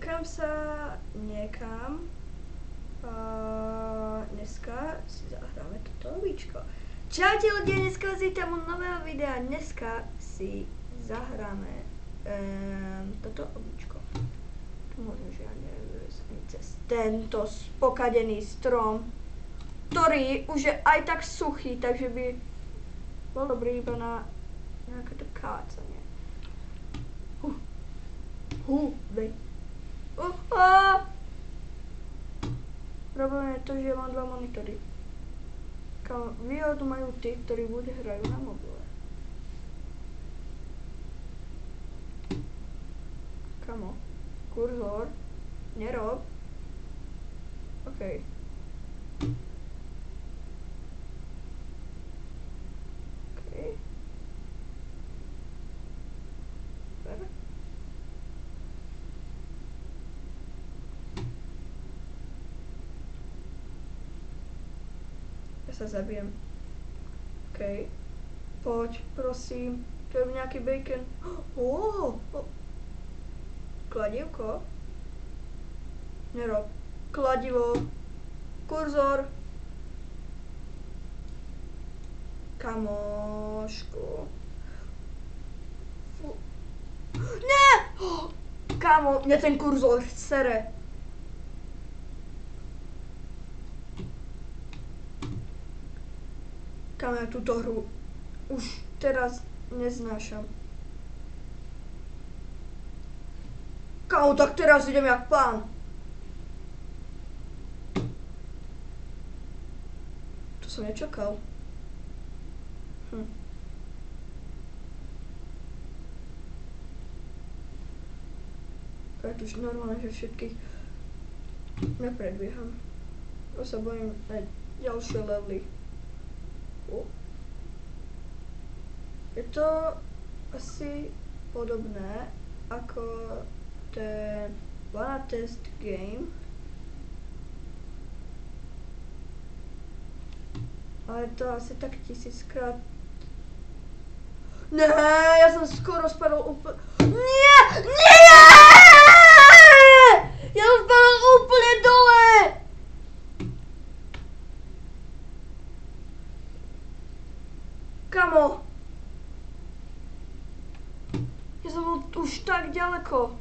Čakám sa niekam. Dneska si zahráme toto ovíčko. Čaute ľudia, dneska vás vítam u nového videa. Dneska si zahráme toto ovíčko. Tu možno, že ja neviem cez tento spokadený strom, ktorý už je aj tak suchý, takže by bol dobrý iba na nejaké to kácanie. Vej. Problém je to, že mám dva monitory. Výhodu majú tí, ktorí buď hrajú na mobile. Kamo, kurzor, nerob. OK. Ja sa zabijem. OK. Poď, prosím. To je nejaký bacon. Kladivko. Nerob. Kladivo. Kurzor. Kamošku. Ne! Kamo, mne ten kurzor sere. Kamo, ja túto hru už teraz neznášam. Kamo, tak teraz idem jak pán. To som nečakal. Ja tu už normálne, že všetkých nepredbieham. Ja sa bojím aj ďalšie levely. Je to asi podobné ako ten Wanna Test Game, ale to asi tak 1000krát. Ne, ja som skoro spadol úplne. Nie! Nie! Ja som spadol úplne dole! Kamo! Ja som bol už tak ďaleko.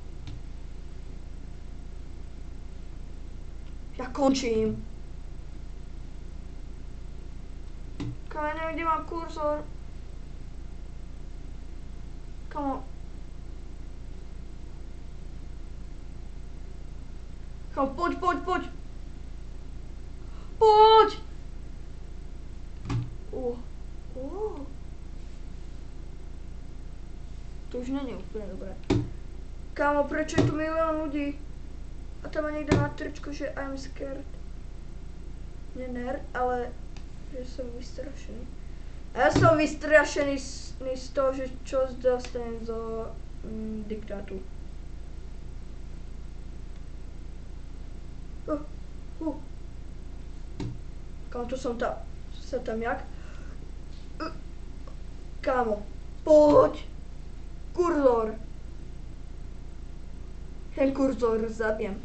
Ja končím. Kamo, ja neviem, kde mám kurzor. Kamo. Kamo, poď. Poď! To už nie je úplne dobré. Kámo, prečo je tu milión ľudí? A tam má niekde na tričku, že I'm scared. Nie nerd, ale že som vystrašený. A ja som vystrašený z toho, že čo dostanem zo diktátu. Kámo, tu som tam. Sa tam jak? Kámo, poď! Kurzor. Ten kurzor zabijem.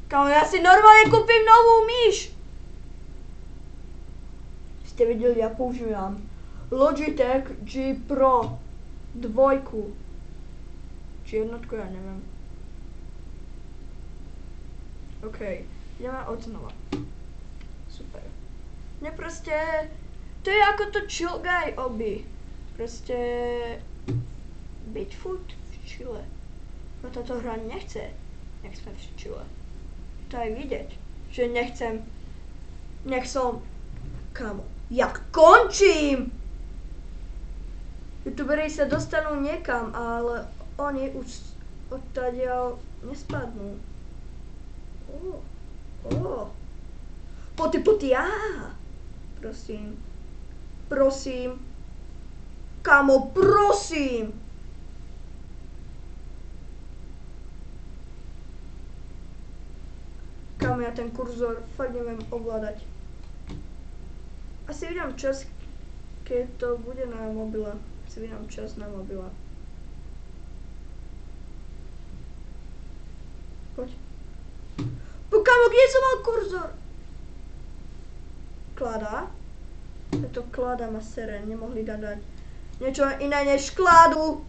Kámo, ja si normálne kúpim novú myš. Ste videli, ja používam Logitech G Pro 2. Či jednotku, ja neviem. OK, ideme od znova. Super. Ne proste, to je ako to chill guy obi. Proste Bigfoot v Chile. No táto hra nechce, nech sme v Chile. To aj vidieť, že nechcem, nech som, kamo, jak končím! Youtuberi sa dostanú niekam, ale oni už odtadiaľ nespadnú. Poty, prosím. Kamo, prosím! Kamo, ja ten kurzor fakt neviem ovládať. Asi vydám čas, keď to bude na mobile. Si vydám čas na mobile. Poď. Kamo, kde som mal kurzor? Klada. Je to klada ma sere, nemohli dať niečo iné než kládu.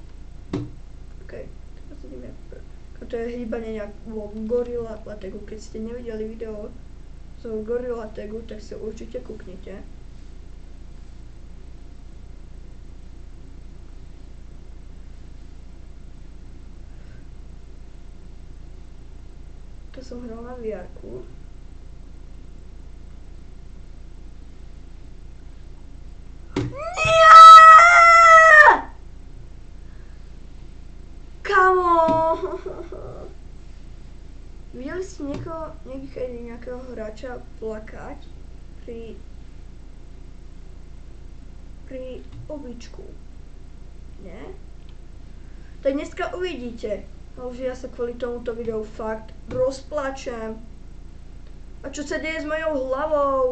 OK, teraz ideme. To je hýbanie nejak Gorilla Tegu. Keď ste nevideli video z Gorilla Tegu, tak si určite kúknite. To som hral na VR-ku. Videli ste niekedy nejakého hráča plakať pri obličku? Nie? Tak dneska uvidíte. Ale že ja sa kvôli tomuto videu fakt rozplačem. A čo sa deje s mojou hlavou?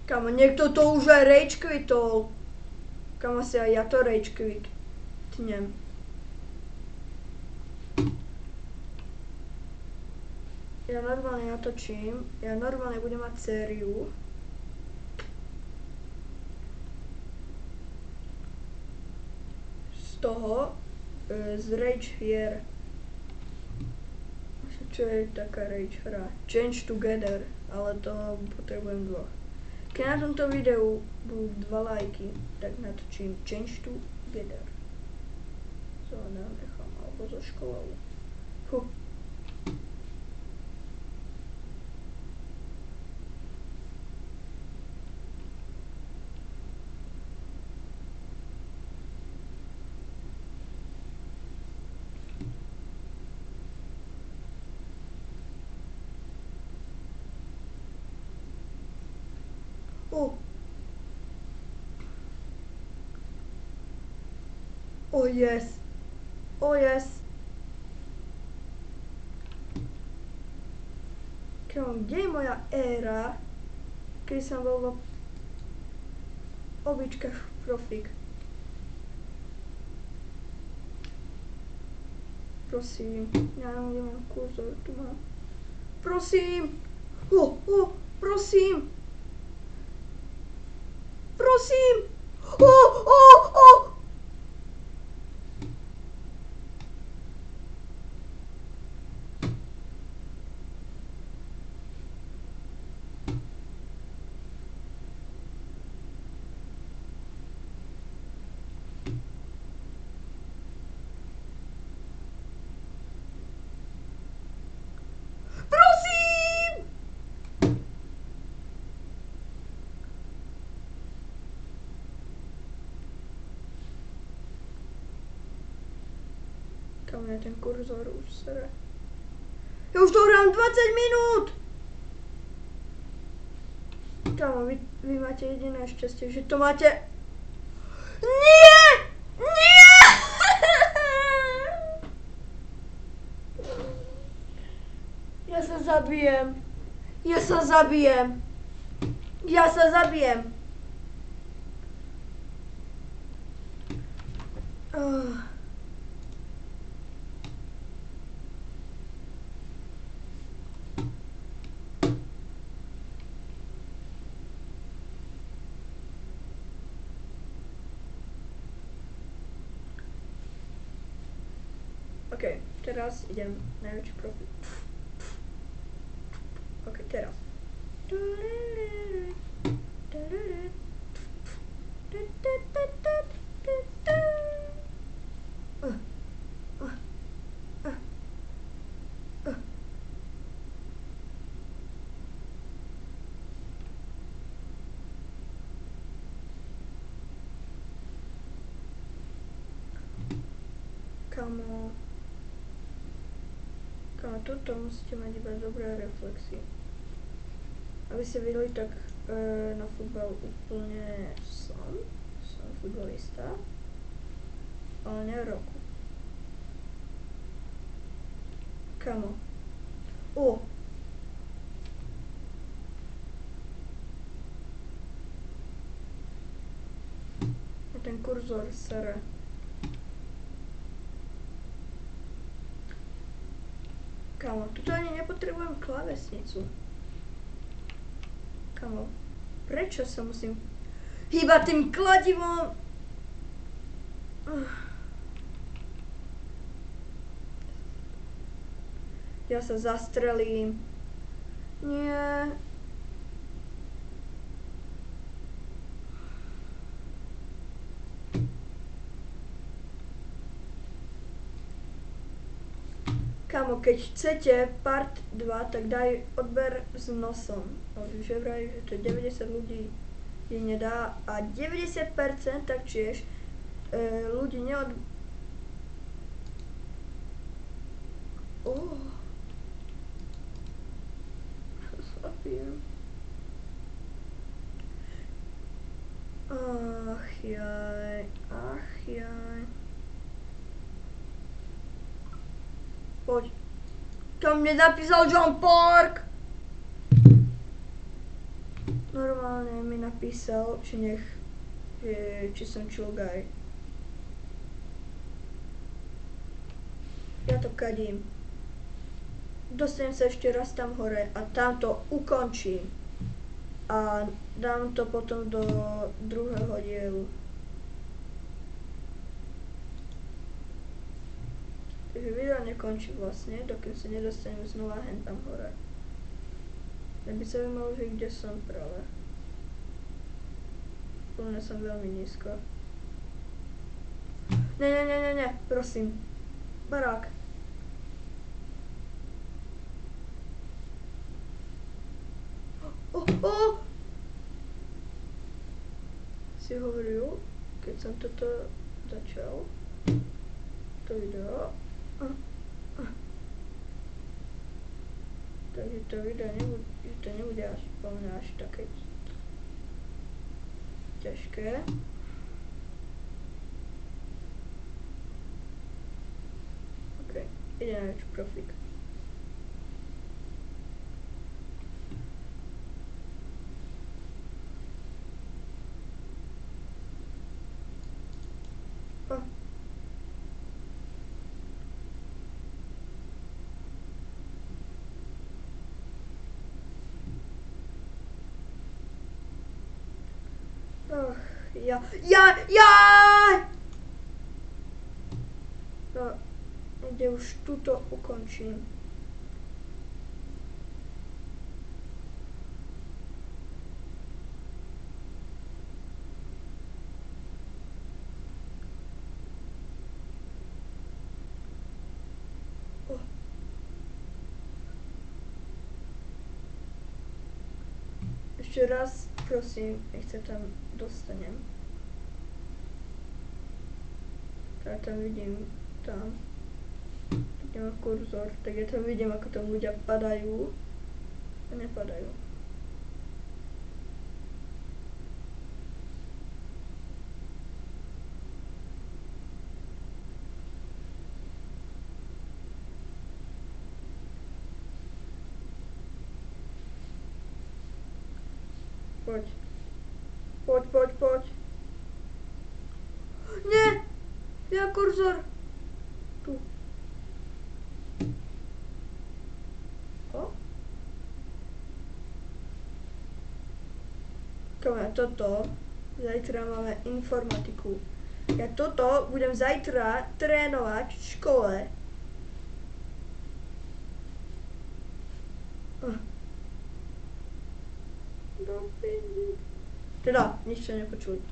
Kamo, niekto to už aj rage quitol. Kamo, si aj ja to rage quitnem. Ja normálne natočím, ja normálne budem mať sériu. Z toho, z rage hier. Čo je taká rage hra? Change Together, ale to potrebujem dvoch. Keď na tomto videu budú 2 lajky, tak natočím Change Together. Co nechám, alebo so školou. Oh yes. Oh yes. Kde je moja éra, keď som bol v obličkách profík? Prosím, ja nemám kurzor, tu mám. Prosím. Prosím. Prosím. Kam je ten kurzor už sere? Ja už to hrám 20 minút! Kámo, vy máte jediné šťastie, že to máte... Nie! Nie! Ja sa zabijem. Ja sa zabijem. Ja sa zabijem. OK, teraz idem najväčší profil. OK, teraz. Kamo, toto musíte mať iba dobré reflexy. Aby ste videli tak na futbal úplne som futbalista. Ale ne roku. Kamo. O! Ten kurzor sere. Kamo, tuto ani nepotrebujem klávesnicu. Kamo, prečo sa musím hýbať tým kladivom? Ja sa zastrelím. Nie. Kamo, keď chcete part 2, tak daj odber s nosom. Že vraj, že to 90 ľudí je nedá a 90% taktiež ľudí Zabijem. Ach jaj. Poď. To mne napísal John Park. Normálne mi napísal, či som čulgaj. Ja to kadím. Dostanem sa ešte raz tam hore a tam to ukončím. A dám to potom do druhého dielu. Takže video nekončí vlastne, dokým sa nedostanem znova hen tam hore. Mňa by zaujímalo, že kde som práve. Úplne som veľmi nízko. Ne, prosím. Barák. Si hovoril, keď som toto začal, to video. Takže to video nebude až plne až také ťažké. OK, ide na väčší profík. No, kde už tuto ukončím. Ešte raz, prosím, nech sa tam dostanem. Ja tam vidím, keď mám kurzor, tak ja tam vidím, ako tam ľudia padajú a nepadajú. Poď. Nie! Ja kurzor! Tu. Toto, zajtra máme informatiku. Ja toto budem zajtra trénovať v škole. Teda, nič sa nepočuli.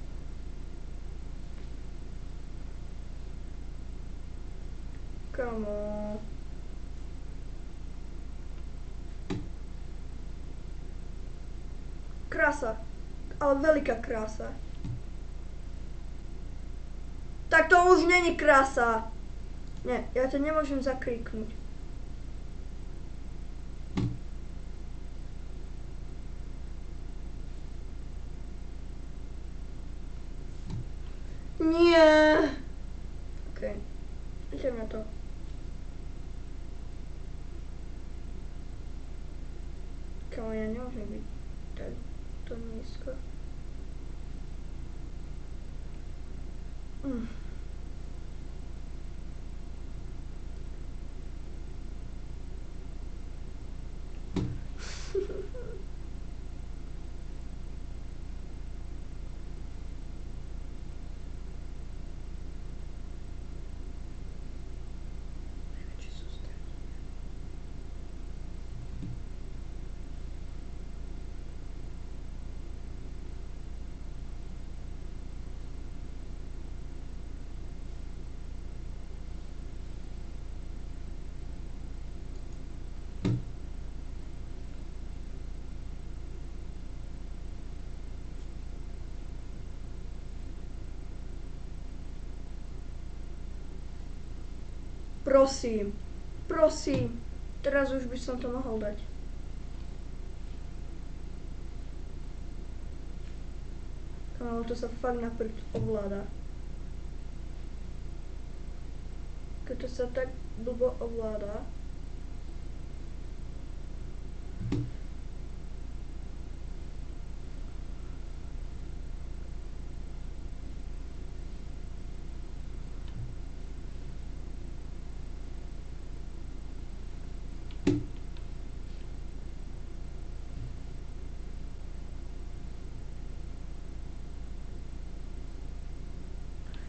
Kamo. Krása. Ale veľká krása. Tak to už není krása. Nie, ja to nemôžem zakliknúť. Nie. Okej. Idem na to. Kamo, ja nemôžem byť tak to nízko. Prosím, prosím, teraz už by som to mohol dať. Kámo, to sa fakt na prd ovláda. Keď to sa tak blbo ovláda.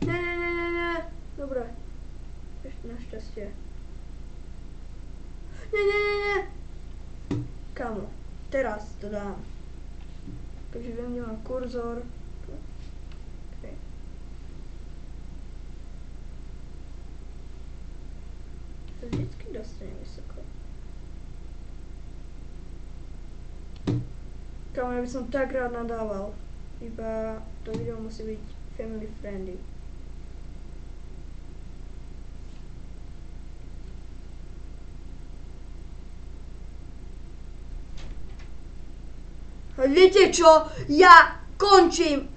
Ne. Dobre. Ešte našťastie. Ne. Kámo, teraz to dám. Takže viem, kde mám kurzor. Okay. To vždycky dostane vysoko. Kámo, ja by som tak rád nadával. Iba to video musí byť family friendly. A viete čo? Ja končím.